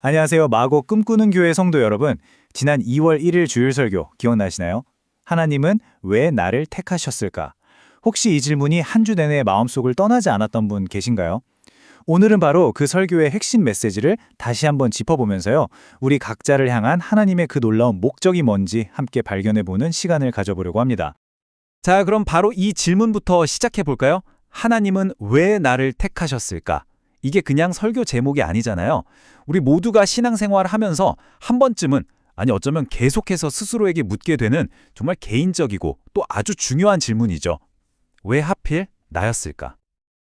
안녕하세요. 마고 꿈꾸는 교회 성도 여러분. 지난 2월 1일 주일 설교 기억나시나요? 하나님은 왜 나를 택하셨을까? 혹시 이 질문이 한 주 내내 마음속을 떠나지 않았던 분 계신가요? 오늘은 바로 그 설교의 핵심 메시지를 다시 한번 짚어보면서요. 우리 각자를 향한 하나님의 그 놀라운 목적이 뭔지 함께 발견해보는 시간을 가져보려고 합니다. 자, 그럼 바로 이 질문부터 시작해볼까요? 하나님은 왜 나를 택하셨을까? 이게 그냥 설교 제목이 아니잖아요. 우리 모두가 신앙생활을 하면서 한 번쯤은, 아니 어쩌면 계속해서 스스로에게 묻게 되는 정말 개인적이고 또 아주 중요한 질문이죠. 왜 하필 나였을까?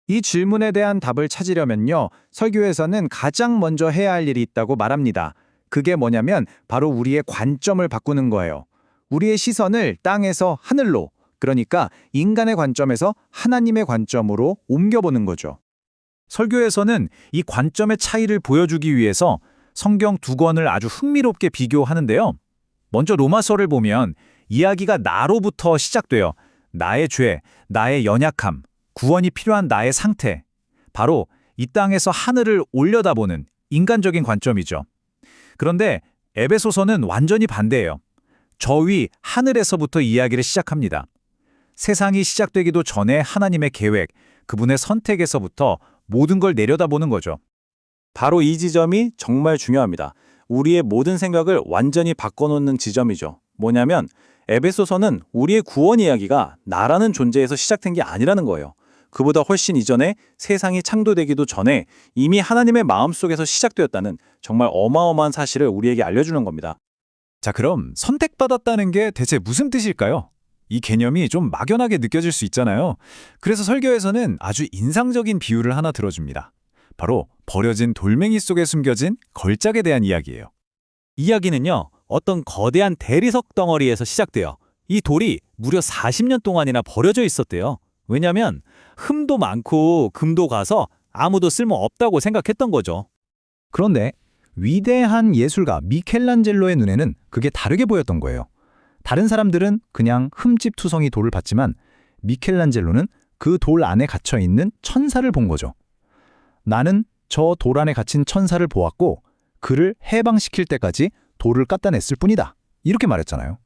이 질문에 대한 답을 찾으려면요, 설교에서는 가장 먼저 해야 할 일이 있다고 말합니다. 그게 뭐냐면 바로 우리의 관점을 바꾸는 거예요. 우리의 시선을 땅에서 하늘로, 그러니까 인간의 관점에서 하나님의 관점으로 옮겨보는 거죠. 설교에서는 이 관점의 차이를 보여주기 위해서 성경 두 권을 아주 흥미롭게 비교하는데요. 먼저 로마서를 보면 이야기가 나로부터 시작돼요. 나의 죄, 나의 연약함, 구원이 필요한 나의 상태. 바로 이 땅에서 하늘을 올려다보는 인간적인 관점이죠. 그런데 에베소서는 완전히 반대예요. 저 위 하늘에서부터 이야기를 시작합니다. 세상이 시작되기도 전에 하나님의 계획, 그분의 선택에서부터 모든 걸 내려다보는 거죠. 바로 이 지점이 정말 중요합니다. 우리의 모든 생각을 완전히 바꿔놓는 지점이죠. 뭐냐면 에베소서는 우리의 구원 이야기가 나라는 존재에서 시작된 게 아니라는 거예요. 그보다 훨씬 이전에 세상이 창조되기도 전에 이미 하나님의 마음속에서 시작되었다는 정말 어마어마한 사실을 우리에게 알려주는 겁니다. 자, 그럼 선택받았다는 게 대체 무슨 뜻일까요? 이 개념이 좀 막연하게 느껴질 수 있잖아요. 그래서 설교에서는 아주 인상적인 비유를 하나 들어줍니다. 바로 버려진 돌멩이 속에 숨겨진 걸작에 대한 이야기예요. 이야기는요, 어떤 거대한 대리석 덩어리에서 시작돼요. 이 돌이 무려 40년 동안이나 버려져 있었대요. 왜냐면 흠도 많고 금도 가서 아무도 쓸모없다고 생각했던 거죠. 그런데 위대한 예술가 미켈란젤로의 눈에는 그게 다르게 보였던 거예요. 다른 사람들은 그냥 흠집투성이 돌을 봤지만 미켈란젤로는 그 돌 안에 갇혀 있는 천사를 본 거죠. 나는 저 돌 안에 갇힌 천사를 보았고 그를 해방시킬 때까지 돌을 깎아냈을 뿐이다. 이렇게 말했잖아요.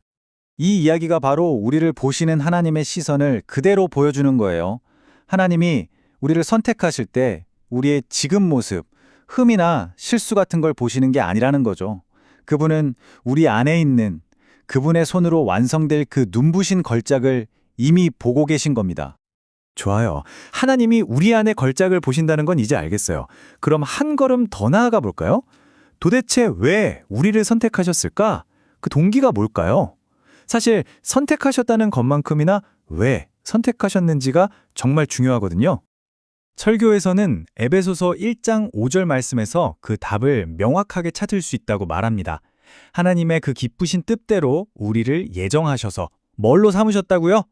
이 이야기가 바로 우리를 보시는 하나님의 시선을 그대로 보여주는 거예요. 하나님이 우리를 선택하실 때 우리의 지금 모습, 흠이나 실수 같은 걸 보시는 게 아니라는 거죠. 그분은 우리 안에 있는 그분의 손으로 완성될 그 눈부신 걸작을 이미 보고 계신 겁니다. 좋아요. 하나님이 우리 안에 걸작을 보신다는 건 이제 알겠어요. 그럼 한 걸음 더 나아가 볼까요? 도대체 왜 우리를 선택하셨을까? 그 동기가 뭘까요? 사실 선택하셨다는 것만큼이나 왜 선택하셨는지가 정말 중요하거든요. 설교에서는 에베소서 1장 5절 말씀에서 그 답을 명확하게 찾을 수 있다고 말합니다. 하나님의 그 기쁘신 뜻대로 우리를 예정하셔서 뭘로 삼으셨다고요?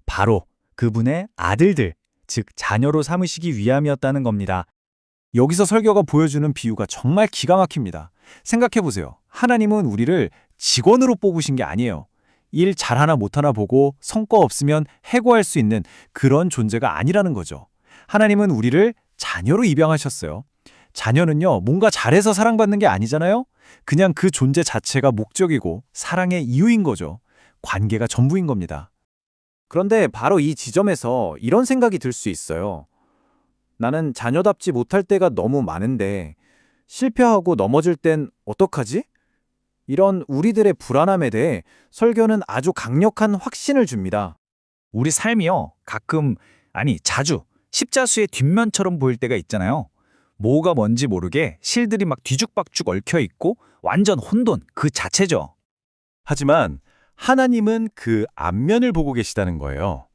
바로 그분의 아들들, 즉 자녀로 삼으시기 위함이었다는 겁니다. 여기서 설교가 보여주는 비유가 정말 기가 막힙니다. 생각해보세요. 하나님은 우리를 직원으로 뽑으신 게 아니에요. 일 잘하나 못하나 보고 성과 없으면 해고할 수 있는 그런 존재가 아니라는 거죠. 하나님은 우리를 자녀로 입양하셨어요. 자녀는요, 뭔가 잘해서 사랑받는 게 아니잖아요? 그냥 그 존재 자체가 목적이고 사랑의 이유인 거죠. 관계가 전부인 겁니다. 그런데 바로 이 지점에서 이런 생각이 들 수 있어요. 나는 자녀답지 못할 때가 너무 많은데 실패하고 넘어질 땐 어떡하지? 이런 우리들의 불안함에 대해 설교는 아주 강력한 확신을 줍니다. 우리 삶이요, 가끔, 아니 자주 십자수의 뒷면처럼 보일 때가 있잖아요. 뭐가 뭔지 모르게 실들이 막 뒤죽박죽 얽혀있고 완전 혼돈 그 자체죠. 하지만 하나님은 그 앞면을 보고 계시다는 거예요.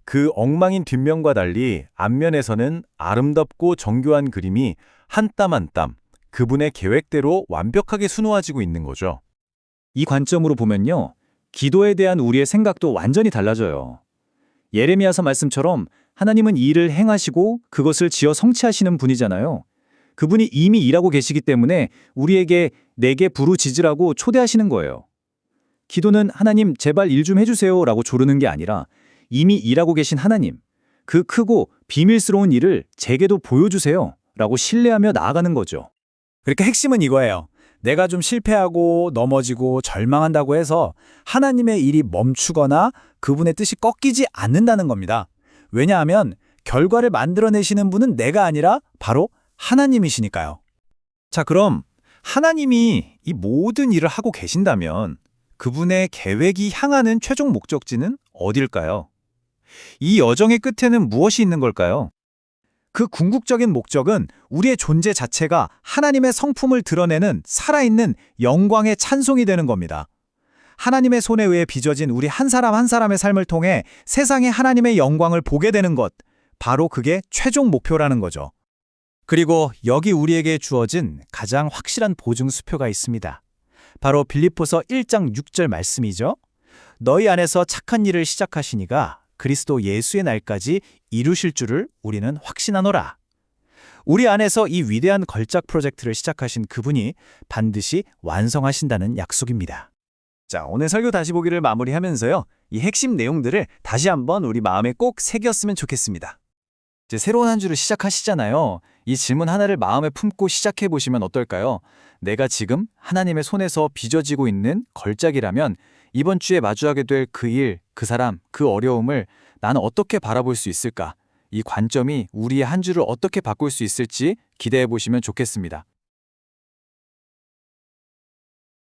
그 엉망인 뒷면과 달리 앞면에서는 아름답고 정교한 그림이 한 땀 한 땀 그분의 계획대로 완벽하게 수놓아지고 있는 거죠. 이 관점으로 보면요, 기도에 대한 우리의 생각도 완전히 달라져요. 예레미야서 말씀처럼 하나님은 일을 행하시고 그것을 지어 성취하시는 분이잖아요. 그분이 이미 일하고 계시기 때문에 우리에게 내게 부르짖으라고 초대하시는 거예요. 기도는 하나님 제발 일 좀 해주세요 라고 조르는 게 아니라 이미 일하고 계신 하나님, 그 크고 비밀스러운 일을 제게도 보여주세요 라고 신뢰하며 나아가는 거죠. 그러니까 핵심은 이거예요. 내가 좀 실패하고 넘어지고 절망한다고 해서 하나님의 일이 멈추거나 그분의 뜻이 꺾이지 않는다는 겁니다. 왜냐하면 결과를 만들어내시는 분은 내가 아니라 바로 하나님이시니까요. 자, 그럼 하나님이 이 모든 일을 하고 계신다면 그분의 계획이 향하는 최종 목적지는 어딜까요? 이 여정의 끝에는 무엇이 있는 걸까요? 그 궁극적인 목적은 우리의 존재 자체가 하나님의 성품을 드러내는 살아있는 영광의 찬송이 되는 겁니다. 하나님의 손에 의해 빚어진 우리 한 사람 한 사람의 삶을 통해 세상에 하나님의 영광을 보게 되는 것, 바로 그게 최종 목표라는 거죠. 그리고 여기 우리에게 주어진 가장 확실한 보증 수표가 있습니다. 바로 빌립보서 1장 6절 말씀이죠. 너희 안에서 착한 일을 시작하시니가 그리스도 예수의 날까지 이루실 줄을 우리는 확신하노라. 우리 안에서 이 위대한 걸작 프로젝트를 시작하신 그분이 반드시 완성하신다는 약속입니다. 자, 오늘 설교 다시 보기를 마무리하면서요. 이 핵심 내용들을 다시 한번 우리 마음에 꼭 새겼으면 좋겠습니다. 이제 새로운 한 주를 시작하시잖아요. 이 질문 하나를 마음에 품고 시작해 보시면 어떨까요? 내가 지금 하나님의 손에서 빚어지고 있는 걸작이라면 이번 주에 마주하게 될 그 일, 그 사람, 그 어려움을 나는 어떻게 바라볼 수 있을까? 이 관점이 우리의 한 주를 어떻게 바꿀 수 있을지 기대해 보시면 좋겠습니다.